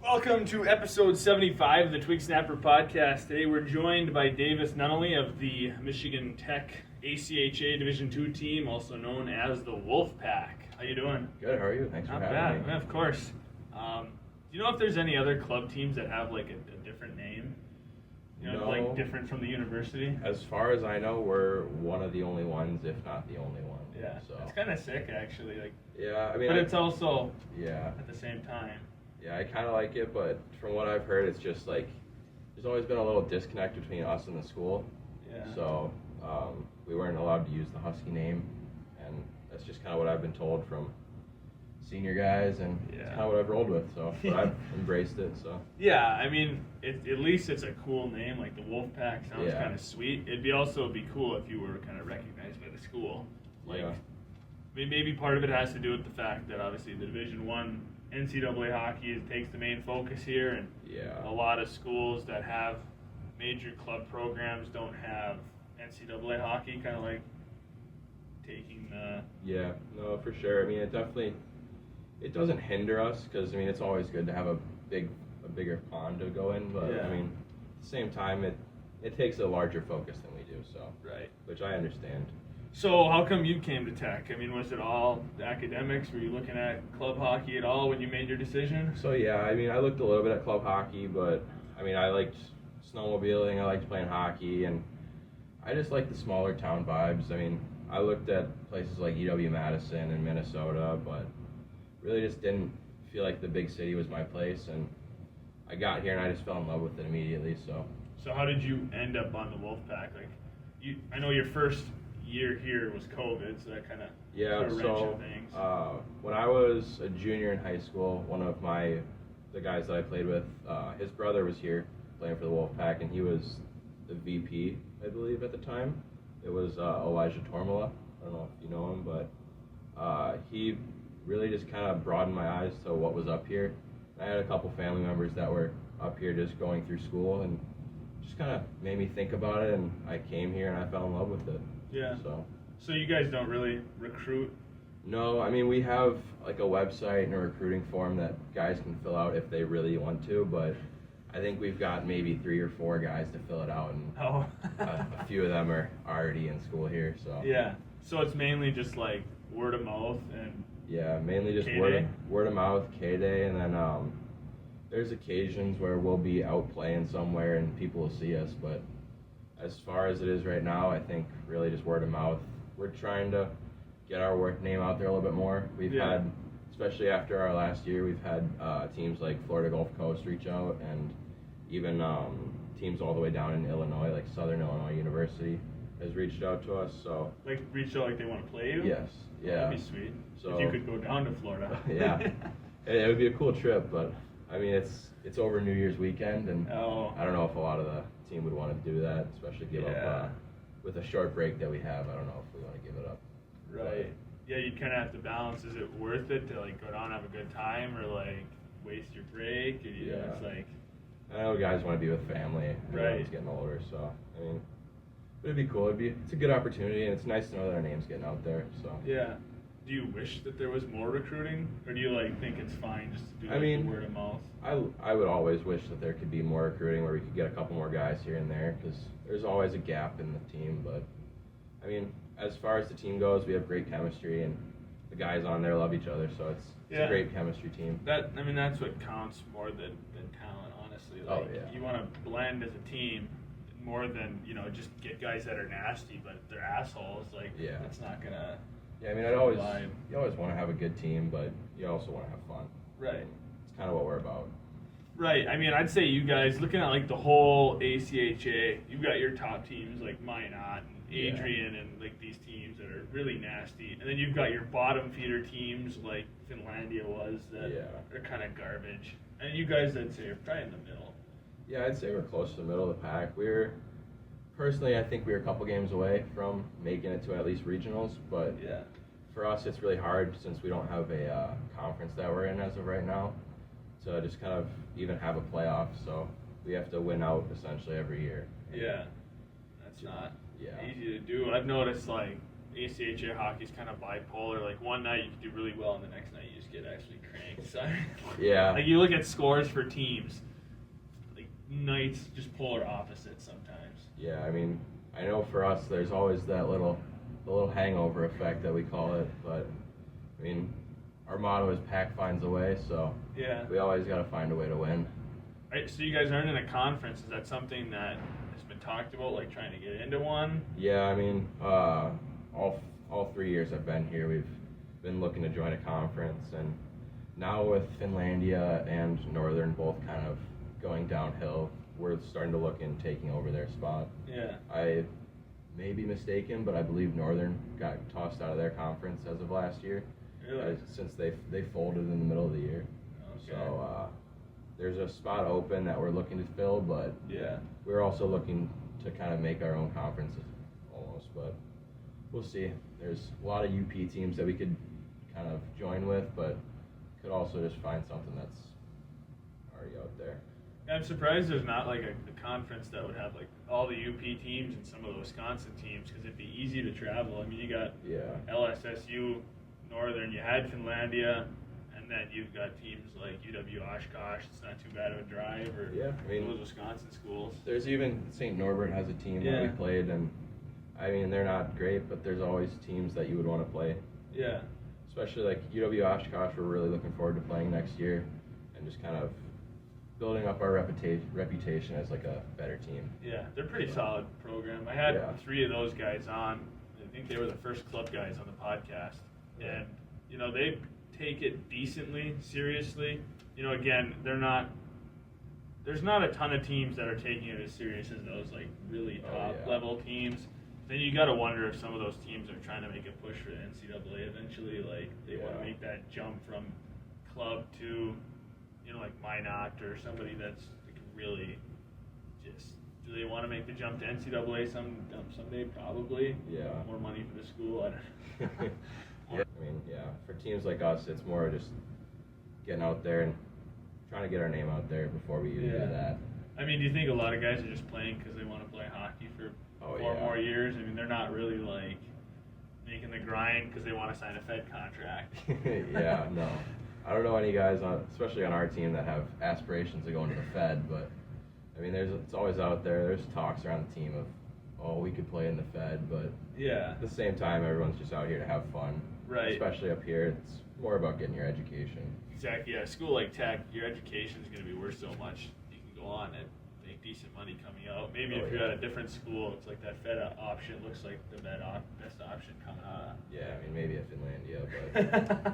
Welcome to episode 75 of the Twig Snapper Podcast. Today we're joined by Davis Nunnally of the Michigan Tech ACHA Division II team, also known as the Wolfpack. How you doing? Good, how are you? Thanks for having Not me. bad, of course. Do you know if there's any other club teams that have like a different name? You know, No. like different from the university? As far as I know, we're one of the only ones, if not the only one. Yeah, So. it's kind of sick actually. Like, Yeah, I mean. but it's also Yeah. at the same time. Yeah, I kind of like it, but from what I've heard, it's just like there's always been a little disconnect between us and the school. Yeah. So we weren't allowed to use the Husky name, and that's just kind of what I've been told from senior guys, and it's kind of what I've rolled with. So, but I've embraced it. So. Yeah, I mean, at least it's a cool name. Like the Wolfpack sounds kind of sweet. It'd also be cool if you were kind of recognized by the school. Like, I mean, maybe part of it has to do with the fact that obviously the Division I NCAA hockey takes the main focus here, and a lot of schools that have major club programs don't have NCAA hockey, kind of like taking the... Yeah, no, for sure. I mean, it doesn't hinder us, because I mean, it's always good to have a bigger pond to go in, but I mean, at the same time, it takes a larger focus than we do, so. Right. Which I understand. So how come you came to Tech? I mean, was it all academics? Were you looking at club hockey at all when you made your decision? So yeah, I mean, I looked a little bit at club hockey, but I mean, I liked snowmobiling, I liked playing hockey, and I just liked the smaller town vibes. I mean, I looked at places like EW-Madison and Minnesota, but really just didn't feel like the big city was my place, and I got here and I just fell in love with it immediately. So how did you end up on the Wolfpack? Like, I know your first year here was COVID, so that kind of so things. When I was a junior in high school, one of the guys that I played with, his brother was here playing for the Wolfpack, and he was the VP, I believe, at the time. It was Elijah Tormala. I don't know if you know him, but he really just kind of broadened my eyes to what was up here. I had a couple family members that were up here just going through school, and just kind of made me think about it, and I came here and I fell in love with it. Yeah. So you guys don't really recruit? No, I mean, we have like a website and a recruiting form that guys can fill out if they really want to, but I think we've got maybe 3 or 4 guys to fill it out, and a few of them are already in school here. So yeah. So it's mainly just like word of mouth and mainly just word of mouth, K-Day, and then there's occasions where we'll be out playing somewhere and people will see us, but as far as it is right now, I think really just word of mouth. We're trying to get our work name out there a little bit more. We've had, especially after our last year, we've had teams like Florida Gulf Coast reach out, and even teams all the way down in Illinois, like Southern Illinois University, has reached out to us. So like reached out like they want to play you? Yes. Yeah. That'd be sweet. So, if you could go down to Florida. Yeah. It would be a cool trip, but I mean, it's over New Year's weekend, and I don't know if a lot of the team would want to do that, especially give up with a short break that we have. I don't know if we want to give it up. Right. Yeah, you'd kind of have to balance. Is it worth it to like go down and have a good time, or like waste your break? And, it's like, I know guys want to be with family. Everyone's getting older, so I mean, it'd be cool. It's a good opportunity, and it's nice to know that our name's getting out there. So yeah. Do you wish that there was more recruiting, or do you like think it's fine just to do the word of mouth? I would always wish that there could be more recruiting where we could get a couple more guys here and there, because there's always a gap in the team. But I mean, as far as the team goes, we have great chemistry, and the guys on there love each other, so it's a great chemistry team. That's what counts more than talent, honestly. Like, you want to blend as a team more than just get guys that are nasty but they're assholes. Like it's not gonna. Yeah, I mean, you always want to have a good team, but you also want to have fun. Right. It's kind of what we're about. Right. I mean, I'd say you guys, looking at like the whole ACHA, you've got your top teams like Minot and Adrian and like these teams that are really nasty, and then you've got your bottom feeder teams like Finlandia was that are kind of garbage. And you guys, I'd say, are probably in the middle. Yeah, I'd say we're close to the middle of the pack. Personally, I think we're a couple games away from making it to at least regionals, but for us it's really hard since we don't have a conference that we're in as of right now to just kind of even have a playoff, so we have to win out essentially every year. Yeah, that's not easy to do. I've noticed like ACHA hockey's kind of bipolar. Like one night you can do really well, and the next night you just get actually cranked. So, yeah. Like you look at scores for teams, like nights just polar opposites sometimes. Yeah, I mean, I know for us there's always that little hangover effect that we call it, but I mean, our motto is Pack finds a way, so yeah, we always got to find a way to win. Right, so you guys aren't in a conference. Is that something that has been talked about, like trying to get into one? Yeah, I mean, all 3 years I've been here, we've been looking to join a conference, and now with Finlandia and Northern both kind of going downhill, we're starting to look into taking over their spot. Yeah. I may be mistaken, but I believe Northern got tossed out of their conference as of last year. Really? Since they folded in the middle of the year. Okay. So there's a spot open that we're looking to fill, but yeah, we're also looking to kind of make our own conferences almost, but we'll see. There's a lot of UP teams that we could kind of join with, but could also just find something that's already out there. I'm surprised there's not like a conference that would have like all the UP teams and some of the Wisconsin teams, because it'd be easy to travel. I mean, you got LSSU, Northern, you had Finlandia, and then you've got teams like UW Oshkosh. It's not too bad of a drive, or I mean, those Wisconsin schools. There's even St. Norbert has a team that we played, and I mean, they're not great, but there's always teams that you would want to play. Yeah. Especially like UW Oshkosh, we're really looking forward to playing next year, and just kind of building up our reputation as like a better team. Yeah, they're a pretty solid program. I had 3 of those guys on. I think they were the first club guys on the podcast. And, you know, they take it decently, seriously. You know, again, there's not a ton of teams that are taking it as serious as those, like, really top-level teams. Then you got to wonder if some of those teams are trying to make a push for the NCAA eventually. Like, they want to make that jump from club to, you know, like Minot or somebody that's like really just, do they want to make the jump to NCAA someday? Probably. Yeah. More money for the school. I don't know. Yeah, I mean, for teams like us, it's more just getting out there and trying to get our name out there before we even do that. I mean, do you think a lot of guys are just playing because they want to play hockey for 4 more years? I mean, they're not really like making the grind because they want to sign a Fed contract. Yeah, no. I don't know any guys, especially on our team, that have aspirations of going to the Fed, but I mean, it's always out there. There's talks around the team of, we could play in the Fed, but at the same time, everyone's just out here to have fun. Right. Especially up here, it's more about getting your education. Exactly. Yeah. A school like Tech, your education is going to be worth so much. You can go on and make decent money coming out. Maybe if you're at a different school, it's like that Fed option looks like the best option coming out. Yeah, I mean, maybe at Finlandia,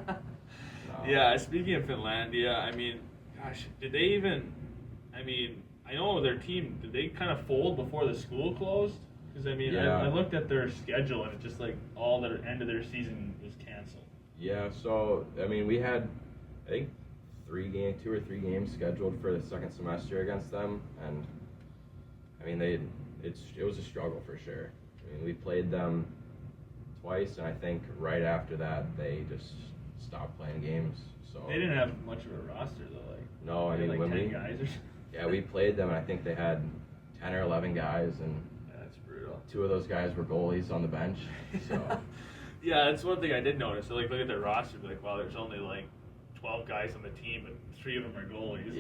but no. Yeah. Speaking of Finlandia, I mean, gosh, did they even? I mean, I know their team. Did they kind of fold before the school closed? Because I mean, I looked at their schedule and it just like all their end of their season was canceled. Yeah, so I mean, we had I think 2 or 3 games scheduled for the second semester against them, and I mean it was a struggle for sure. I mean, we played them twice, and I think right after that they just stopped playing games. So they didn't have much of a roster though. Like no, I mean like when 10 guys or something. We played them, and I think they had 10 or 11 guys, and 2 of those guys were goalies on the bench. So yeah, that's one thing I did notice. So like look at their roster, be like, wow, there's only like 12 guys on the team, but 3 of them are goalies.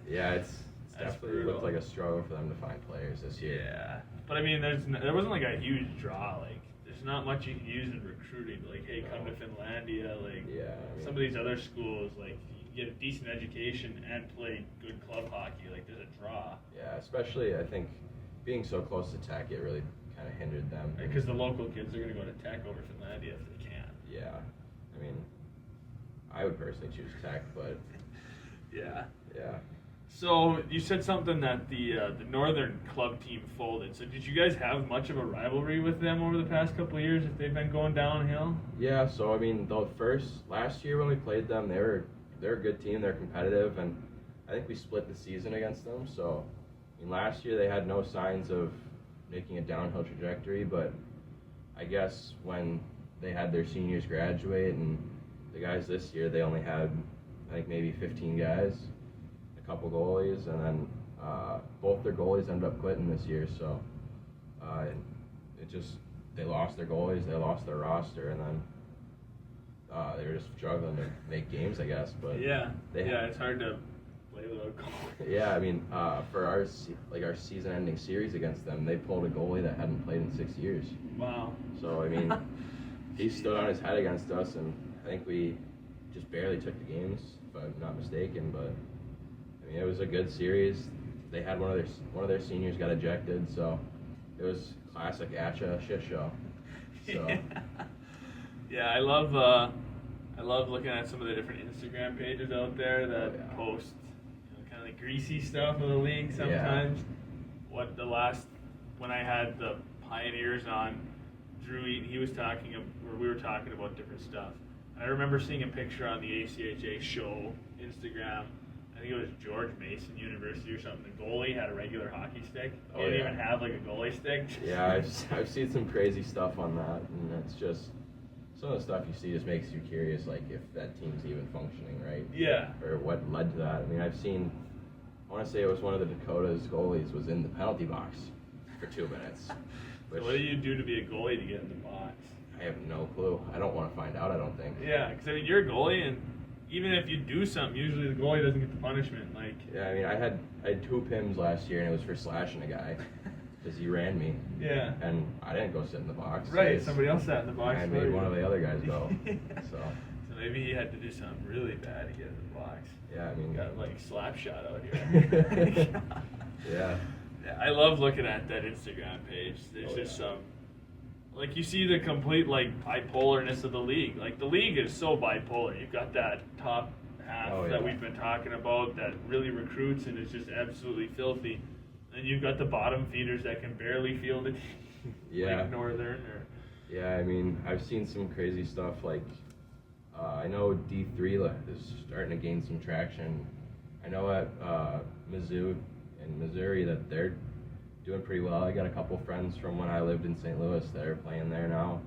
Yeah, it's definitely looked like a struggle for them to find players this year. Yeah, but I mean, there wasn't like a huge draw. Like there's not much you can use in recruiting. Like, hey, come to Finlandia. Like some of these other schools, like you can get a decent education and play good club hockey. Like there's a draw. Yeah, especially I think being so close to Tech, it really kind of hindered them. Because the local kids are going to go to Tech over Finlandia if they can. Yeah, I mean, I would personally choose Tech, but yeah. So you said something that the Northern club team folded. So did you guys have much of a rivalry with them over the past couple of years if they've been going downhill? Yeah, so I mean, last year when we played them, they're a good team. They're competitive, and I think we split the season against them. So I mean, last year they had no signs of making a downhill trajectory, but I guess when they had their seniors graduate and the guys this year, they only had I think maybe 15 guys. Couple goalies, and then both their goalies ended up quitting this year, so it just they lost their goalies, they lost their roster, and then they were just struggling to make games, I guess. But it's hard to play without goal. Yeah, I mean, for our season-ending series against them, they pulled a goalie that hadn't played in 6 years. Wow. So I mean, he stood on his head against us, and I think we just barely took the games, if I'm not mistaken. But I mean, it was a good series. They had one of their seniors got ejected, so it was classic ACHA shit show. So. Yeah, I love looking at some of the different Instagram pages out there that post kind of the greasy stuff of the league sometimes. Yeah. When I had the Pioneers on, Drew Eaton, we were talking about different stuff. And I remember seeing a picture on the ACHA show Instagram. I think it was George Mason University or something. The goalie had a regular hockey stick. He didn't even have like a goalie stick. Yeah, I've seen some crazy stuff on that, and it's just some of the stuff you see just makes you curious, like if that team's even functioning right. Yeah. Or what led to that. I mean, I want to say it was one of the Dakota's goalies was in the penalty box for 2 minutes. So what do you do to be a goalie to get in the box? I have no clue. I don't want to find out, I don't think. Yeah, because I mean, you're a goalie, and even if you do something, usually the goalie doesn't get the punishment. Like. Yeah, I mean, I had 2 PIMs last year, and it was for slashing a guy because he ran me. Yeah. And I didn't go sit in the box. Right, somebody else sat in the box. I made one of the other guys go. So maybe he had to do something really bad to get in the box. Yeah, I mean. Got like slap shot out here. Yeah. Yeah, I love looking at that Instagram page. There's just some, like you see the complete like bipolarness of the league. Like the league is so bipolar. You've got that top half that we've been talking about that really recruits and is just absolutely filthy. And you've got the bottom feeders that can barely field it. Like Northern or. Yeah, I mean, I've seen some crazy stuff like, I know D3 is starting to gain some traction. I know at Mizzou in Missouri that they're doing pretty well. I got a couple friends from when I lived in St. Louis that are playing there now,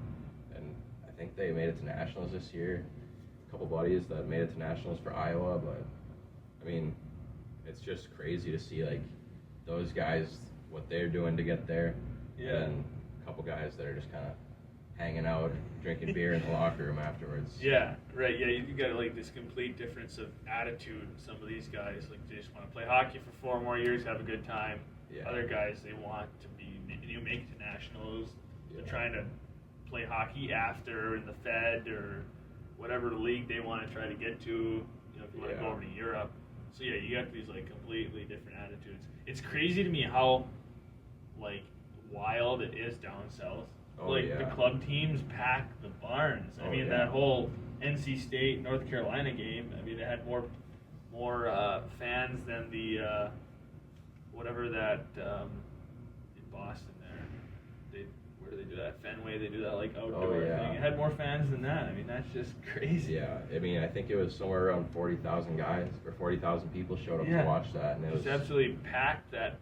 and I think they made it to nationals this year. A couple buddies that made it to nationals for Iowa, but I mean, it's just crazy to see like those guys, what they're doing to get there, and a couple guys that are just kind of hanging out, drinking beer in the locker room afterwards. Yeah, right. Yeah, you got like this complete difference of attitude. Some of these guys, like, they just want to play hockey for 4 more years, have a good time. Yeah. Other guys, they want to make it to nationals. They're trying to play hockey after in the Fed or whatever league they want to try to get to. If you want to go over to Europe. So yeah, you got these like completely different attitudes. It's crazy to me how like wild it is down south. The club teams pack the barns. I mean, that whole NC State North Carolina game. I mean, it had more fans than the whatever that in Boston there. Where do they do that? Fenway. They do that like outdoor thing. It had more fans than that. I mean, that's just crazy. Yeah, I mean, I think it was somewhere around 40,000 guys or 40,000 people showed up to watch that, and it was absolutely packed. That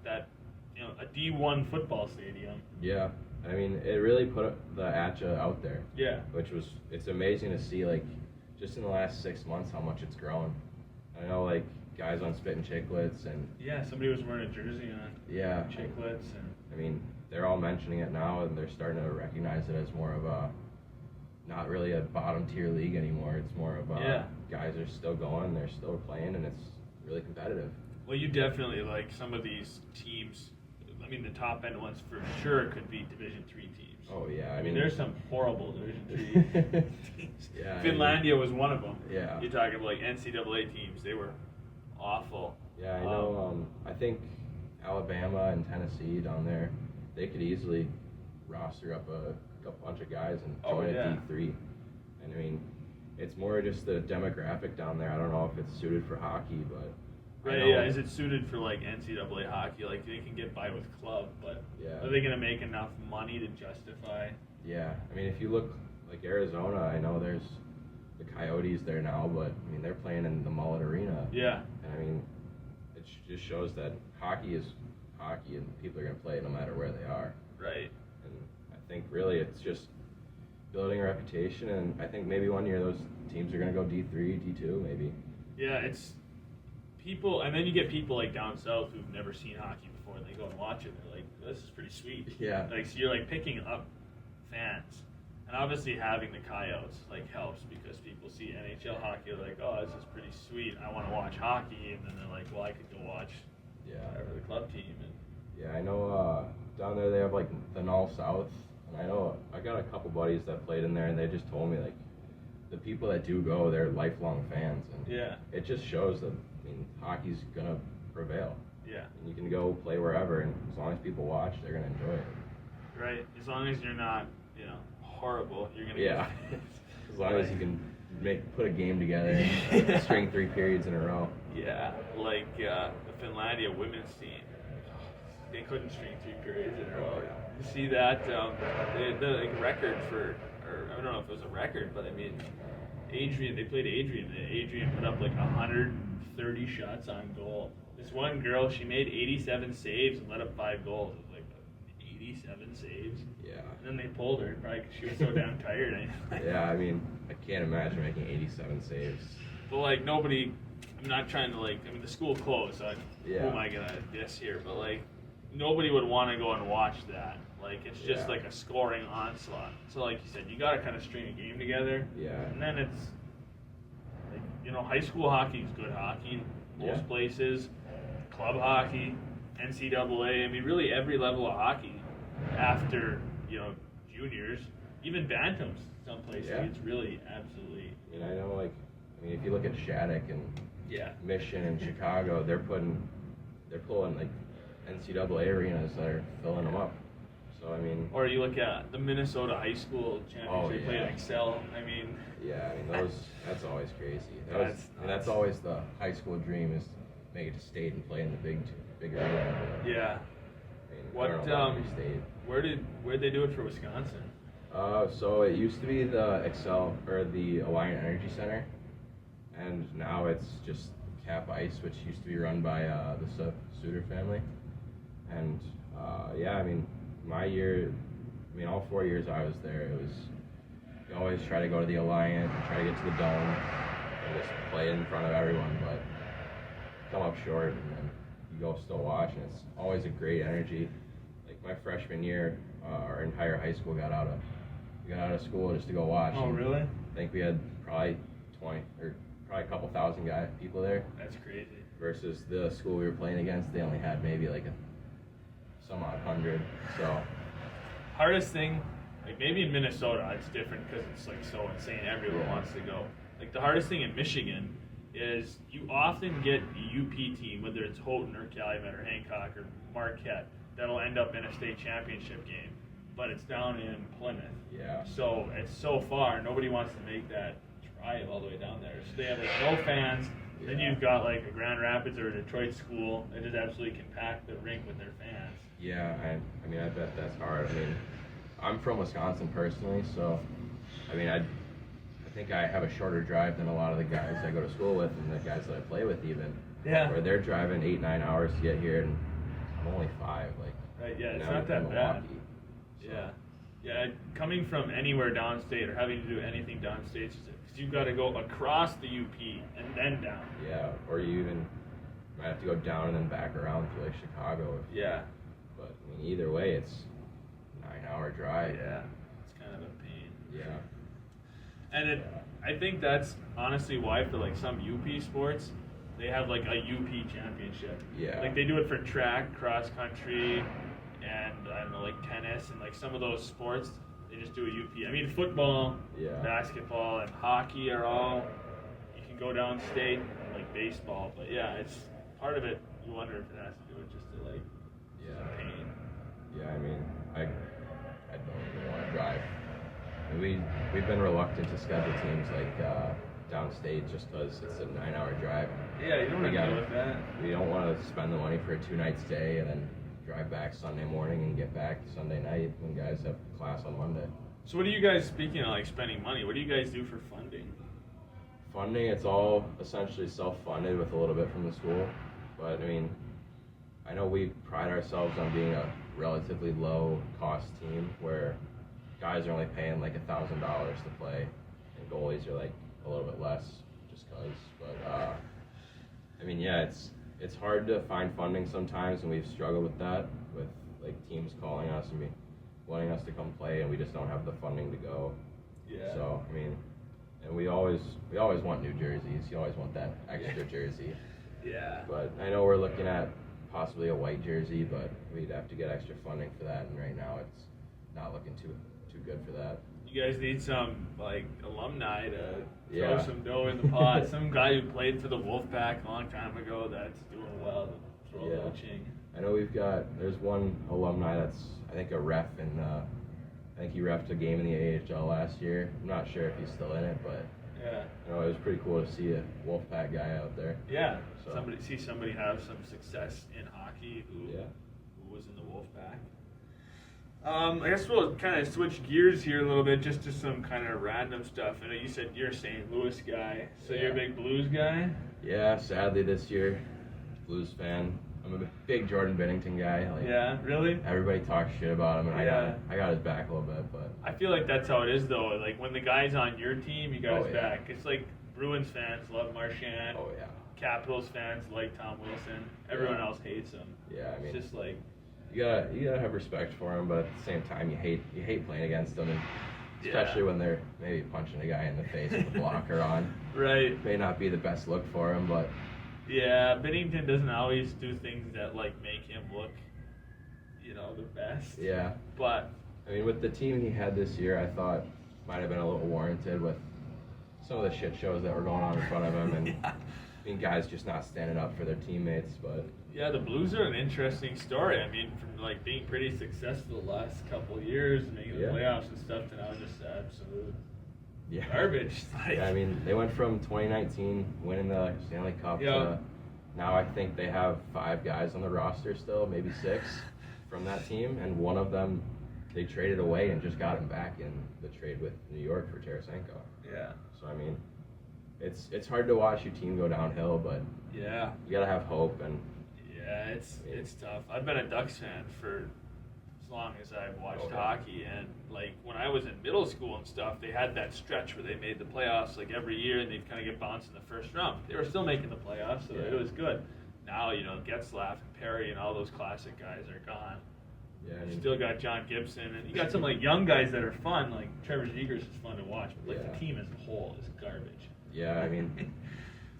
a D1 football stadium. Yeah. I mean, it really put the ACHA out there. Yeah. It's amazing to see, like, just in the last 6 months how much it's grown. I know, like, guys on Spit and Chicklets and... Yeah, somebody was wearing a jersey on Chicklets. I mean, they're all mentioning it now, and they're starting to recognize it as more of a... Not really a bottom-tier league anymore. It's more of a... Guys are still going, they're still playing, and it's really competitive. Well, you definitely, like, some of these teams... I mean, the top end ones for sure could be Division III teams. Oh yeah, I mean there's some horrible Division III teams. Yeah, Finlandia was one of them. Yeah, you're talking about like NCAA teams; they were awful. Yeah, I know. I think Alabama and Tennessee down there, they could easily roster up a bunch of guys and join a D3. And I mean, it's more just the demographic down there. I don't know if it's suited for hockey, but. Right, yeah. Is it suited for like NCAA hockey? Like they can get by with club, but are they gonna make enough money to justify? Yeah, I mean, if you look like Arizona, I know there's the Coyotes there now, but I mean they're playing in the Mullet Arena. Yeah. And I mean, it just shows that hockey is hockey, and people are gonna play it no matter where they are. Right. And I think really it's just building a reputation, and I think maybe one year those teams are gonna go D3, D2, maybe. Yeah, it's. People, and then you get people like down south who've never seen hockey before, and they go and watch it, and they're like, this is pretty sweet. Yeah. Like, so you're like picking up fans. And obviously having the Coyotes like helps because people see NHL hockey like, oh, this is pretty sweet. I want to watch hockey, and then they're like, well, I could go watch whatever the club team. And yeah, I know down there they have like the Null South, and I know I got a couple buddies that played in there, and they just told me like the people that do go, they're lifelong fans, and it just shows that hockey's gonna prevail. Yeah, and you can go play wherever, and as long as people watch, they're gonna enjoy it. Right, as long as you're not, horrible, you're gonna get as long as you can put a game together and string 3 periods in a row. Yeah, like the Finlandia women's team, they couldn't string 3 periods in a row. You see that the record for, or I don't know if it was a record, but I mean, Adrian, they played Adrian, and Adrian put up like 130 shots on goal. This one girl, she made 87 saves and let up 5 goals. 87 saves. Yeah. And then they pulled her, probably because she was so damn tired. Yeah, I mean, I can't imagine making 87 saves. But like nobody, I'm not trying to the school closed, so who am I gonna diss here? But like nobody would want to go and watch that. Like it's just like a scoring onslaught. So like you said, you gotta kind of string a game together. Yeah. And then it's like, high school hockey is good hockey most places, club hockey, NCAA. I mean, really every level of hockey. After juniors, even bantams, some places it's really absolutely. I know, if you look at Shattuck and Mission and Chicago, they're pulling like NCAA arenas that are filling them up. So I mean, or you look at the Minnesota high school championship, they play at Excel. I mean, that's always crazy. That's always the high school dream is make it to state and play in the big arena. Yeah. Where'd they do it for Wisconsin? So it used to be the Excel or the Alliant Energy Center, and now it's just Cap Ice, which used to be run by the Suter family. And my year, all 4 years I was there, it was you always try to go to the Alliant, try to get to the Dome, and just play in front of everyone, but come up short, and then you go still watch, and it's always a great energy. Like my freshman year, our entire high school got out of school just to go watch. Oh, really? I think we had probably 20 or probably a couple thousand people there. That's crazy. Versus the school we were playing against, they only had maybe like some odd 100. So hardest thing, like maybe in Minnesota it's different because it's like so insane. Everyone wants to go. Like the hardest thing in Michigan is you often get the UP team, whether it's Houghton or Calumet or Hancock or Marquette, that'll end up in a state championship game, but it's down in Plymouth. Yeah. So it's so far, nobody wants to make that drive all the way down there. So they have like no fans. Yeah. Then you've got like a Grand Rapids or a Detroit school that just absolutely can pack the rink with their fans. Yeah, I bet that's hard. I'm from Wisconsin personally, so I think I have a shorter drive than a lot of the guys I go to school with and the guys that I play with even. Yeah. Where they're driving 8-9 hours to get here, and I'm only 5. Right. Yeah. It's not that bad. So. Yeah. Yeah. Coming from anywhere downstate or having to do anything downstate, because you've got to go across the UP and then down. Yeah. Or you even might have to go down and then back around to Chicago. But either way, it's a 9-hour drive. Yeah. It's kind of a pain. Yeah. And I think that's honestly why for some UP sports, they have a UP championship. Yeah. They do it for track, cross country, and I don't know, tennis and some of those sports. They just do a UP. Football, basketball, and hockey are all, you can go downstate, and baseball. But yeah, it's part of it. You wonder if it has to do with just the pain. Yeah, I don't really want to drive. We've been reluctant to schedule teams downstate just because it's a 9-hour drive. Yeah, you don't want to deal with that. We don't want to spend the money for a 2-night stay and then drive back Sunday morning and get back Sunday night when guys have class on Monday. So what do you guys, speaking of spending money, what do you guys do for funding? Funding, it's all essentially self-funded with a little bit from the school. But I know we pride ourselves on being a relatively low-cost team where guys are only paying $1,000 to play, and goalies are a little bit less just because. But it's hard to find funding sometimes, and we've struggled with that with teams calling us and wanting us to come play, and we just don't have the funding to go. Yeah. So, I mean, and we always want new jerseys. You always want that extra jersey. Yeah. But I know we're looking at possibly a white jersey, but we'd have to get extra funding for that, and right now it's not looking too good for that. You guys need some like alumni to throw Yeah. some dough in the pot. Some guy who played for the Wolfpack a long time ago that's doing well to throw a little ching. I know there's one alumni that's, I think, a ref in, I think he refed a game in the AHL last year. I'm not sure if he's still in it, but Yeah. you know, it was pretty cool to see a Wolfpack guy out there. Yeah. So. Somebody have some success in hockey who was in the Wolfpack. I guess we'll kind of switch gears here a little bit, just to some kind of random stuff. I know you said you're a St. Louis guy, so you're a big Blues guy? Yeah, sadly this year, Blues fan. I'm a big Jordan Binnington guy. Like, yeah, really? Everybody talks shit about him, and I got his back a little bit, but I feel like that's how it is, though. Like, when the guy's on your team, you got his yeah. back. It's like Bruins fans love Marchand. Oh yeah. Capitals fans like Tom Wilson. Everyone else hates him. Yeah, I mean, it's just like you gotta have respect for him, but at the same time, you hate playing against them, and especially when they're maybe punching a guy in the face with a blocker on. Right. May not be the best look for him, but yeah, Binnington doesn't always do things that like make him look, the best. Yeah. But I mean, with the team he had this year, I thought might have been a little warranted with some of the shit shows that were going on in front of him, and I mean, guys just not standing up for their teammates. But yeah, the Blues are an interesting story. I mean, from like being pretty successful the last couple of years, making the playoffs and stuff, to now just absolute garbage. Like, I mean, they went from 2019 winning the Stanley Cup to now I think they have 5 guys on the roster still, maybe 6 from that team, and one of them they traded away and just got him back in the trade with New York for Tarasenko. Yeah. So I mean, it's hard to watch your team go downhill, but you gotta have hope. And yeah, it's tough. I've been a Ducks fan for as long as I've watched hockey, and like when I was in middle school and stuff, they had that stretch where they made the playoffs like every year, and they'd kind of get bounced in the first round. They were still making the playoffs, so it was good. Now Getzlaff and Perry and all those classic guys are gone. Yeah, I You mean, still got John Gibson, and you got some like young guys that are fun. Like Trevor Zegras is fun to watch, but like the team as a whole is garbage. Yeah, I mean,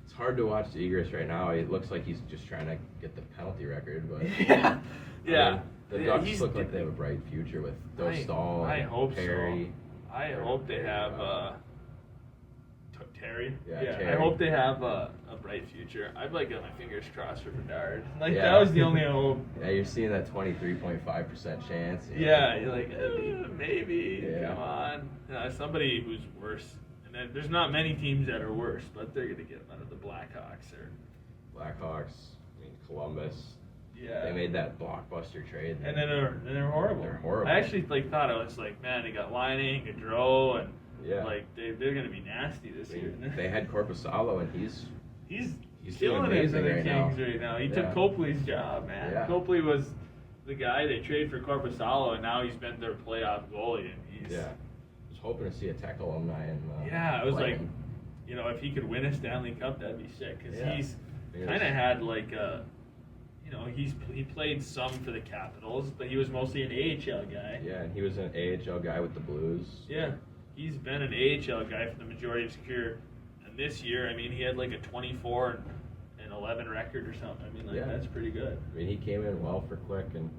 it's hard to watch Zegras right now. It looks like he's just trying to get the penalty record, but yeah. I mean, the Ducks look like they have a bright future with Dostal and Perry. I hope they have Terry. Terry. I hope they have a bright future. I'd like got my fingers crossed for Bedard. Like that was the only hope. Yeah, you're seeing that 23.5% chance. Yeah, you're like maybe. Yeah. Come on, somebody who's worse. And then there's not many teams that are worse, but they're gonna get out of the Blackhawks or Blackhawks. I mean, Columbus. Yeah. They made that blockbuster trade. And then they're horrible. They're horrible. I actually thought I was like, man, they got Lining, Gaudreau, and like they're gonna be nasty this year. They had Korpisalo, and he's killing doing it amazing for the right Kings now. right now. He took Copley's job, man. Yeah. Copley was the guy they traded for Korpisalo, and now he's been their playoff goalie, and he's I was hoping to see a Tech alumni in. I was like, if he could win a Stanley Cup, that'd be sick, because he's kind of had like a. He played some for the Capitals, but he was mostly an AHL guy. Yeah, and he was an AHL guy with the Blues. Yeah, he's been an AHL guy for the majority of his career. And this year, I mean, he had like a 24 and 11 record or something. I mean, that's pretty good. I mean, he came in well for Quick, and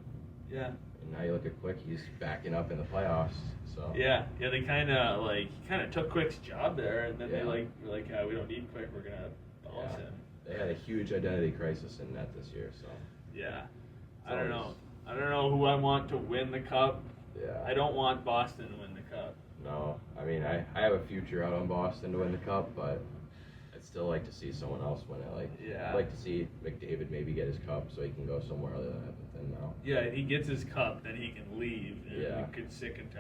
now you look at Quick, he's backing up in the playoffs. So they kind of took Quick's job there, and then they were like, we don't need Quick, we're gonna bounce him. They had a huge identity crisis in net this year, so. Yeah. I don't know who I want to win the cup. Yeah. I don't want Boston to win the cup. No. I mean, I have a future out on Boston to win the cup, but I'd still like to see someone else win it. I'd like to see McDavid maybe get his cup so he can go somewhere other than Edmonton now. Yeah, if he gets his cup, then he can leave. And Yeah. I'm sick and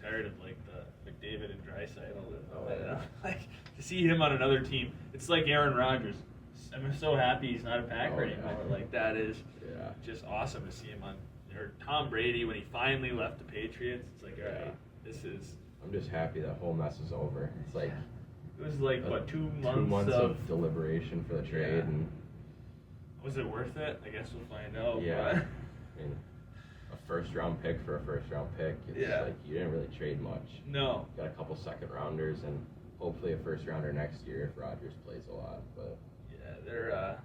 tired of like the McDavid and Draisaitl. Like to see him on another team. It's like Aaron Rodgers. I'm so happy he's not a Packer anymore. Like that is just awesome to see him on. Or Tom Brady when he finally left the Patriots. It's like, all right, this is. I'm just happy that whole mess is over. It's like it was like what 2 months? 2 months of deliberation for the trade, and was it worth it? I guess we'll find out. Yeah, But. I mean, a first-round pick for a first-round pick. It's like you didn't really trade much. No. Got a couple second-rounders and hopefully a first-rounder next year if Rogers plays a lot. But yeah, they're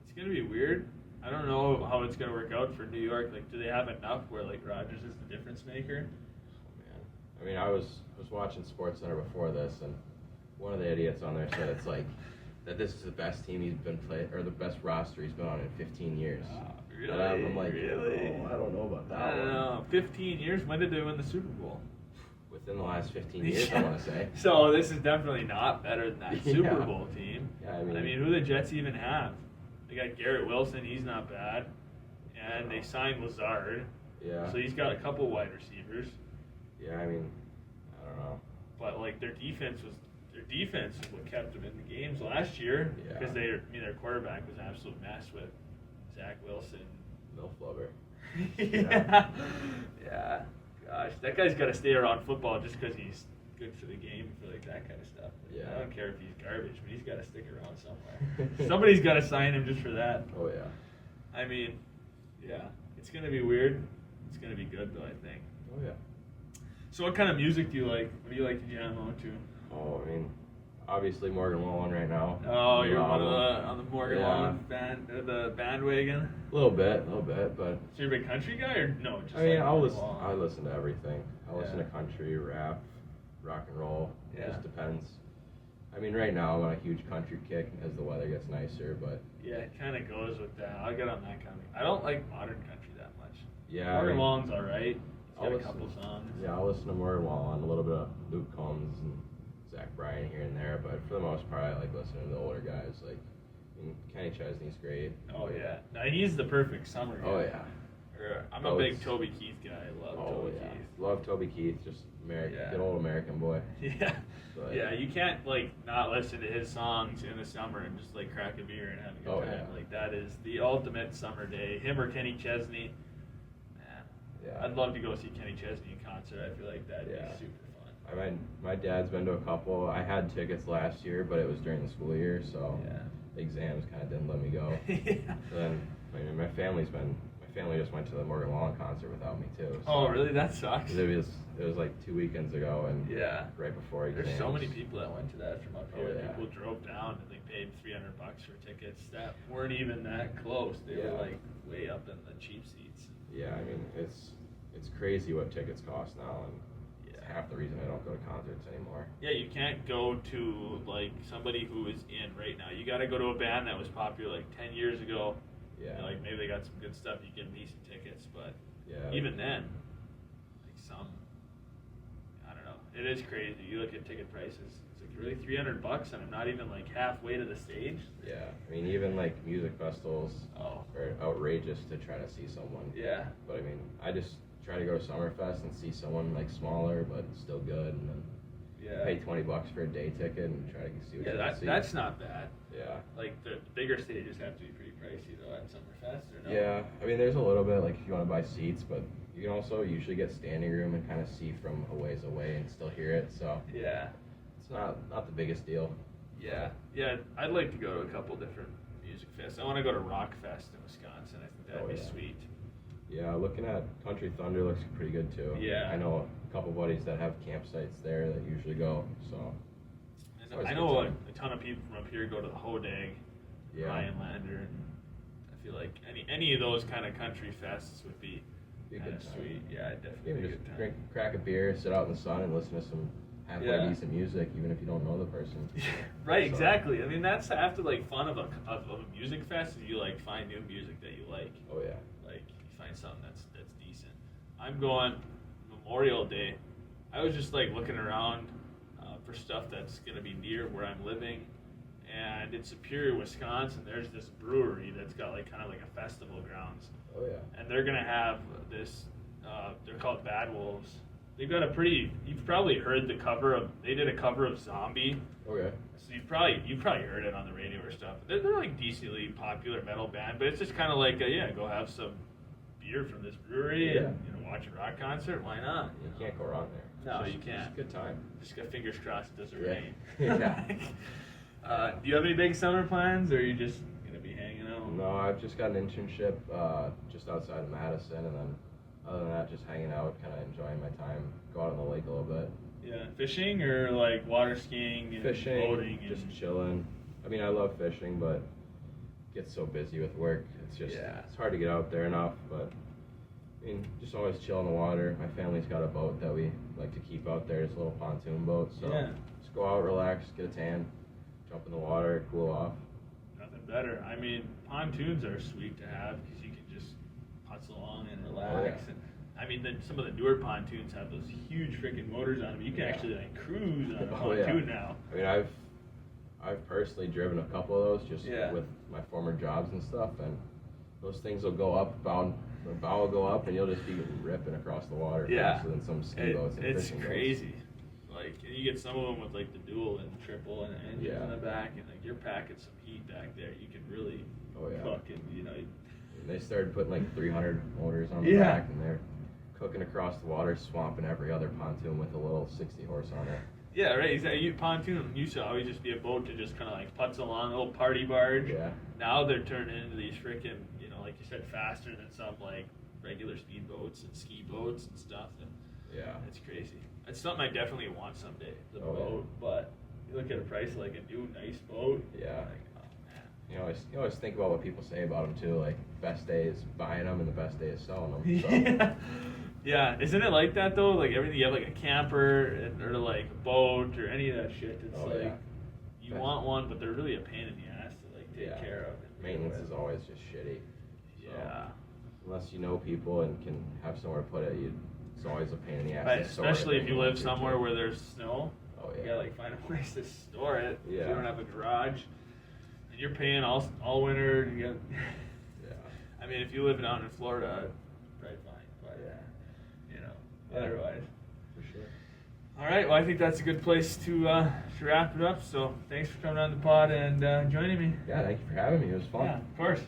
it's gonna be weird. I don't know how it's gonna work out for New York. Like, do they have enough where like Rogers is the difference maker? Oh, man, I mean, I was watching SportsCenter before this, and one of the idiots on there said it's like that this is the best team he's been playing, or the best roster he's been on in 15 years. Really? And I'm like, really? Oh, I don't know about that. I don't know. 15 years? When did they win the Super Bowl? Within the last 15 years, I want to say. So this is definitely not better than that Super Bowl team. Yeah, I mean, who do the Jets even have? They got Garrett Wilson. He's not bad. And they signed Lazard. Yeah. So he's got a couple wide receivers. Yeah, I mean, I don't know. But like their defense is what kept them in the games last year. Yeah. Because their quarterback was an absolute mess with Zach Wilson. Milf lover. Yeah. Yeah. Gosh, that guy's got to stay around football just because he's good for the game, for like that kind of stuff. Yeah. I don't care if he's garbage, but he's got to stick around somewhere. Somebody's got to sign him just for that. Oh yeah. I mean, yeah, it's gonna be weird. It's gonna be good though, I think. Oh yeah. So, what kind of music do you like? What do you like to jam on to? Oh, I mean, obviously Morgan Wallen right now. Oh, you're on the Morgan Wallen the bandwagon. A little bit, but. So you're a big country guy, or no? Just I mean, like I listen to everything. I listen to country, rap, rock and roll. Yeah. It just depends. I mean, right now I'm on a huge country kick as the weather gets nicer, but. Yeah, it kind of goes with that. I'll get on that kind of. I don't like modern country that much. Yeah. Morgan Wallen's all right. He's got a couple listen, songs. Yeah, I'll listen to Morgan Wallen, a little bit of Luke Combs and Zach Bryan here and there, but for the most part, I like listening to the older guys. Like, I mean, Kenny Chesney's great. Oh yeah, now he's the perfect summer guy. Oh yeah. I'm a big Toby Keith guy. I love Toby Keith. Love Toby Keith, just good old American boy. Yeah. But, yeah, you can't like not listen to his songs in the summer and just like crack a beer and have a good time. Yeah. Like that is the ultimate summer day. Him or Kenny Chesney. Man. Yeah. I'd love to go see Kenny Chesney in concert. I feel like that'd be super fun. I mean, my dad's been to a couple. I had tickets last year, but it was during the school year, so the exams kind of didn't let me go. Yeah. So then, I mean, my family just went to the Morgan Wallen concert without me too. So Oh, really? That sucks. It was like 2 weekends ago, and right before exams. There's so many people that went to that from up here. Oh, yeah. People drove down and they paid $300 for tickets that weren't even that close. They were like way up in the cheap seats. Yeah, I mean, it's crazy what tickets cost now, and it's half the reason I don't go to concerts anymore. Yeah, you can't go to like somebody who is in right now. You got to go to a band that was popular like 10 years ago. Yeah. Like maybe they got some good stuff. You get decent tickets, but yeah, even then, like I don't know. It is crazy. You look at ticket prices. It's like really $300, and I'm not even like halfway to the stage. Yeah, I mean, even like music festivals are outrageous to try to see someone. Yeah. But I mean, I just try to go to Summerfest and see someone like smaller but still good, and then pay $20 for a day ticket and try to see what you can see. That's not bad. Yeah. Like the bigger stages have to be pretty pricey though at Summerfest, or no? Yeah, I mean, there's a little bit like if you want to buy seats, but you can also usually get standing room and kind of see from a ways away and still hear it. So it's not the biggest deal. Yeah, I'd like to go to a couple different music fests. I want to go to Rock Fest in Wisconsin. I think that'd be sweet. Yeah, looking at Country Thunder looks pretty good too. Yeah. I know a couple buddies that have campsites there that usually go, so. I know a ton of people from up here go to the Hodag, Ryan Lander, and I feel like any of those kind of country fests would be kind of sweet. Yeah, definitely Maybe a just good time. crack a beer, sit out in the sun, and listen to some halfway decent music, even if you don't know the person. Right, exactly. I mean, that's half the like fun of a music fest is you like find new music that you like. Oh yeah. Like you find something that's decent. I'm going Memorial Day. I was just like looking around for stuff that's going to be near where I'm living, and in Superior, Wisconsin, there's this brewery that's got like kind of like a festival grounds. Oh yeah. And they're going to have this. They're called Bad Wolves. They've got a pretty. You've probably heard the cover of. They did a cover of Zombie. Okay. So you've probably heard it on the radio or stuff. They're like decently popular metal band, but it's just kind of like go have some beer from this brewery and watch a rock concert. Why not? You can't go wrong there. No, you can't. It's a good time. Just got fingers crossed it doesn't rain. Yeah. Do you have any big summer plans, or are you just gonna be hanging out? No, I've just got an internship just outside of Madison, and then other than that, just hanging out, kind of enjoying my time. Go out on the lake a little bit. Yeah, fishing or like water skiing and fishing, boating? Just chilling. I mean, I love fishing, but it gets so busy with work. It's just it's hard to get out there enough. But I mean, just always chill in the water. My family's got a boat that we like to keep out there. It's a little pontoon boat, so just go out, relax, get a tan, jump in the water, cool off. Nothing better. I mean, pontoons are sweet to have because you can just putz along and relax. And I mean, some of the newer pontoons have those huge freaking motors on them. You can actually like cruise on a pontoon now. I mean, I've personally driven a couple of those just with my former jobs and stuff, and those things will go up, the bow will go up, and you'll just be ripping across the water faster than some ski boats and fishing boats. It's crazy. Like, you get some of them with like the dual and triple and engines in the back, and like you're packing some heat back there. You can really cook, and you know. They started putting like 300 motors on the back, and they're cooking across the water, swamping every other pontoon with a little 60 horse on it. Yeah, right. Exactly. Pontoon used to always just be a boat to just kind of like putz along, a little party barge. Yeah. Now they're turning into these freaking, you know, like you said, faster than some like regular speed boats and ski boats and stuff. And it's crazy. It's something I definitely want someday, the boat. But you look at a price like a new nice boat. Yeah. Like, oh man. You always think about what people say about them too. Like, best day is buying them and the best day is selling them. So. Yeah, isn't it like that though? Like everything, you have like a camper or like a boat or any of that shit. It's you want one, but they're really a pain in the ass to like take care of. Maintenance is always just shitty. So Yeah. Unless you know people and can have somewhere to put it, it's always a pain in the ass. Right, especially if you live somewhere where there's snow. Oh yeah. You gotta like find a place to store it. Yeah. If you don't have a garage, and you're paying all winter. You got. I mean, if you live down in Florida, right, fine. But otherwise. For sure. All right. Well, I think that's a good place to wrap it up. So thanks for coming on the pod and joining me. Yeah, thank you for having me. It was fun. Yeah, of course.